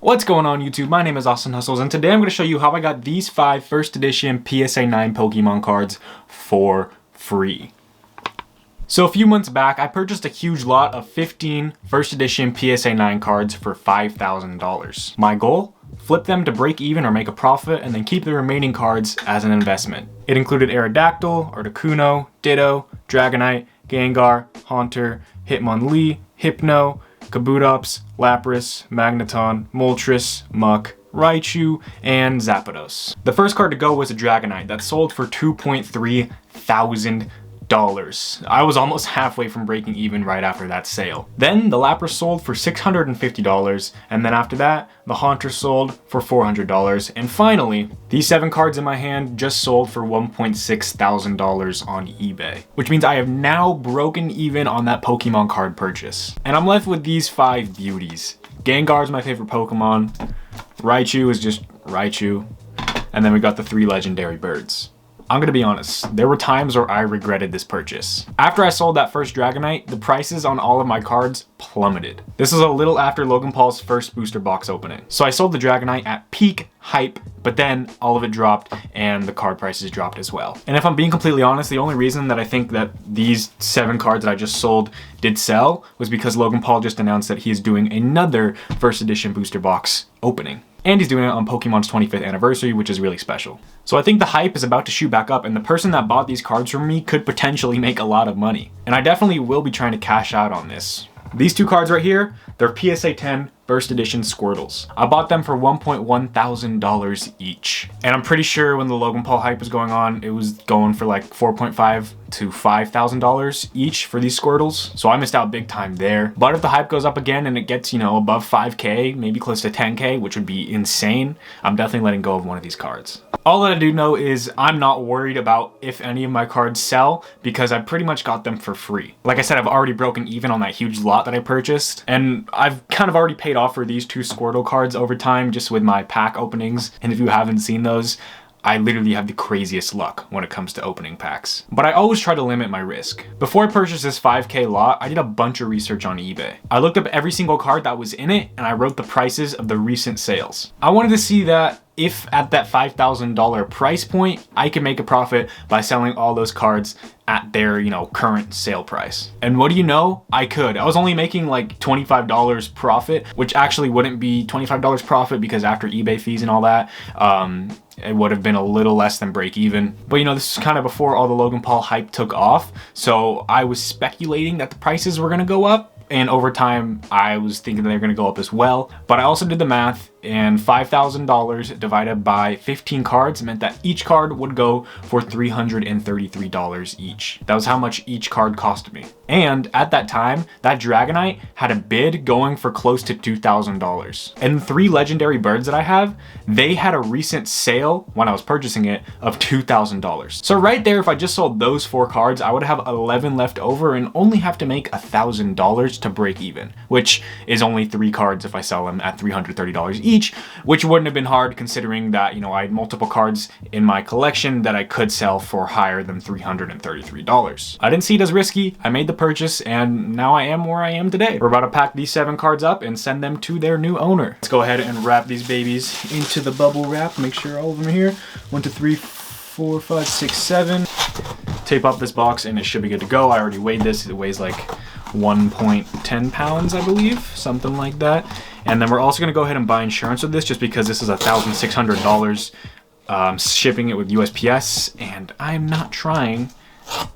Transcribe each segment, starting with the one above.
What's going on YouTube? My name is Austyn Hustles and today I'm going to show you how I got these 5 first edition PSA 9 Pokemon cards for free. So a few months back, I purchased a huge lot of 15 first edition PSA 9 cards for $5,000. My goal? Flip them to break even or make a profit and then keep the remaining cards as an investment. It included Aerodactyl, Articuno, Ditto, Dragonite, Gengar, Haunter, Hitmonlee, Hypno, Kabutops, Lapras, Magneton, Moltres, Muck, Raichu, and Zapdos. The first card to go was a Dragonite that sold for $2.3 thousand. I was almost halfway from breaking even right after that sale. Then the Lapras sold for $650, and then after that, the Haunter sold for $400, and finally, these 7 cards in my hand just sold for $1.6 thousand on eBay, which means I have now broken even on that Pokemon card purchase. And I'm left with these 5 beauties. Gengar is my favorite Pokemon, Raichu is just Raichu, and then we got the 3 legendary birds. I'm gonna be honest, there were times where I regretted this purchase. After I sold that first Dragonite, the prices on all of my cards plummeted. This was a little after Logan Paul's first booster box opening. So I sold the Dragonite at peak hype, but then all of it dropped and the card prices dropped as well. And if I'm being completely honest, the only reason that I think that these 7 cards that I just sold did sell was because Logan Paul just announced that he is doing another first edition booster box opening. And he's doing it on Pokemon's 25th anniversary, which is really special. So I think the hype is about to shoot back up and the person that bought these cards from me could potentially make a lot of money. And I definitely will be trying to cash out on this. These 2 cards right here, they're PSA 10 first edition Squirtles. I bought them for $1.1 thousand each. And I'm pretty sure when the Logan Paul hype was going on, it was going for like $4.5 to $5,000 each for these Squirtles. So I missed out big time there. But if the hype goes up again and it gets, above 5K, maybe close to 10K, which would be insane, I'm definitely letting go of one of these cards. All that I do know is I'm not worried about if any of my cards sell because I pretty much got them for free. Like I said, I've already broken even on that huge lot that I purchased, and I've kind of already paid off for these 2 Squirtle cards over time just with my pack openings. And if you haven't seen those, I literally have the craziest luck when it comes to opening packs. But I always try to limit my risk. Before I purchased this 5K lot, I did a bunch of research on eBay. I looked up every single card that was in it and I wrote the prices of the recent sales. I wanted to see that if at that $5,000 price point, I could make a profit by selling all those cards at their, current sale price. And what do you know? I could. I was only making like $25 profit, which actually wouldn't be $25 profit because after eBay fees and all that, it would have been a little less than break even. But this is kind of before all the Logan Paul hype took off. So I was speculating that the prices were gonna go up. And over time, I was thinking they're gonna go up as well. But I also did the math, and $5,000 divided by 15 cards meant that each card would go for $333 each. That was how much each card cost me. And at that time, that Dragonite had a bid going for close to $2,000. And the 3 legendary birds that I have, they had a recent sale when I was purchasing it of $2,000. So right there, if I just sold those 4 cards, I would have 11 left over and only have to make $1,000 to break even, which is only 3 cards if I sell them at $330 each, which wouldn't have been hard considering that, I had multiple cards in my collection that I could sell for higher than $333. I didn't see it as risky. I made the purchase and now I am where I am today. We're about to pack these 7 cards up and send them to their new owner. Let's go ahead and wrap these babies into the bubble wrap. Make sure all of them are here. 1, 2, 3, 4, 5, 6, 7. Tape up this box and it should be good to go. I already weighed this. It weighs like 1.10 pounds, I believe, something like that. And then we're also going to go ahead and buy insurance with this just because this is $1,600 shipping it with USPS, and I'm not trying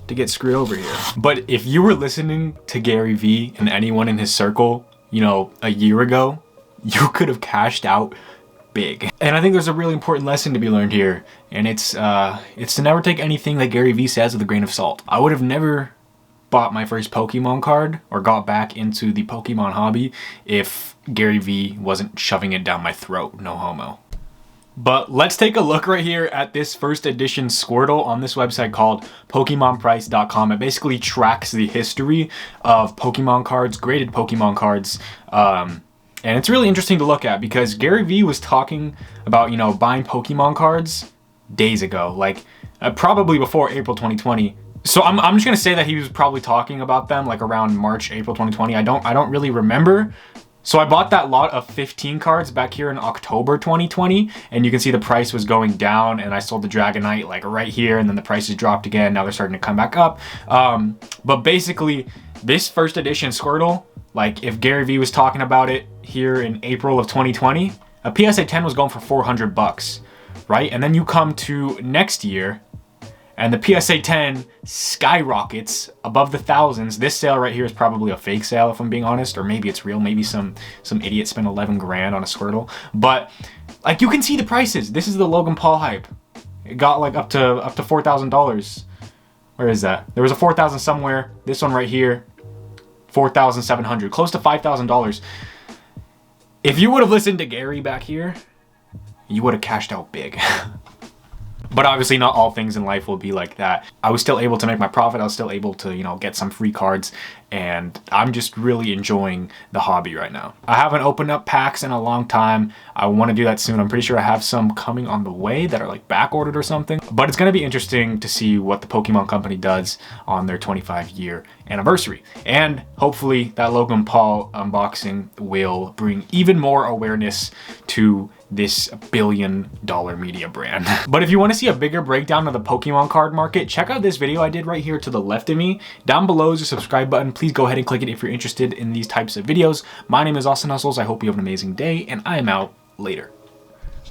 to get screwed over here. But if you were listening to Garyvee and anyone in his circle, a year ago, you could have cashed out big. And I think there's a really important lesson to be learned here, and it's to never take anything that Garyvee says with a grain of salt. I would have never bought my first Pokemon card or got back into the Pokemon hobby if Garyvee wasn't shoving it down my throat, no homo. But let's take a look right here at this first edition Squirtle on this website called PokemonPrice.com. It basically tracks the history of Pokemon cards, graded Pokemon cards, and it's really interesting to look at because Garyvee was talking about, buying Pokemon cards days ago, like probably before April 2020. So I'm just gonna say that he was probably talking about them like around March, April 2020. I don't really remember. So I bought that lot of 15 cards back here in October 2020, and you can see the price was going down, and I sold the Dragonite like right here, and then the prices dropped again. Now they're starting to come back up. But basically, this first edition Squirtle, like if Garyvee was talking about it here in April of 2020, a PSA 10 was going for 400 bucks, right? And then you come to next year, and the PSA 10 skyrockets above the thousands. This sale right here is probably a fake sale, if I'm being honest, or maybe it's real. Maybe some idiot spent 11 grand on a Squirtle. But like you can see the prices. This is the Logan Paul hype. It got like up to $4,000. Where is that? There was a 4,000 somewhere. This one right here, 4,700, close to $5,000. If you would have listened to Gary back here, you would have cashed out big. But obviously not all things in life will be like that. I was still able to make my profit. I was still able to, you know, get some free cards, and I'm just really enjoying the hobby right now. I haven't opened up packs in a long time. I want to do that soon. I'm pretty sure I have some coming on the way that are like back ordered or something. But it's going to be interesting to see what the Pokemon Company does on their 25-year anniversary. And hopefully that Logan Paul unboxing will bring even more awareness to this billion-dollar media brand. But if you want to see a bigger breakdown of the Pokemon card market, check out this video I did right here to the left of me. Down below is a subscribe button. Please go ahead and click it if you're interested in these types of videos. My name is Austyn Hustles. I hope you have an amazing day, and I am out. Later.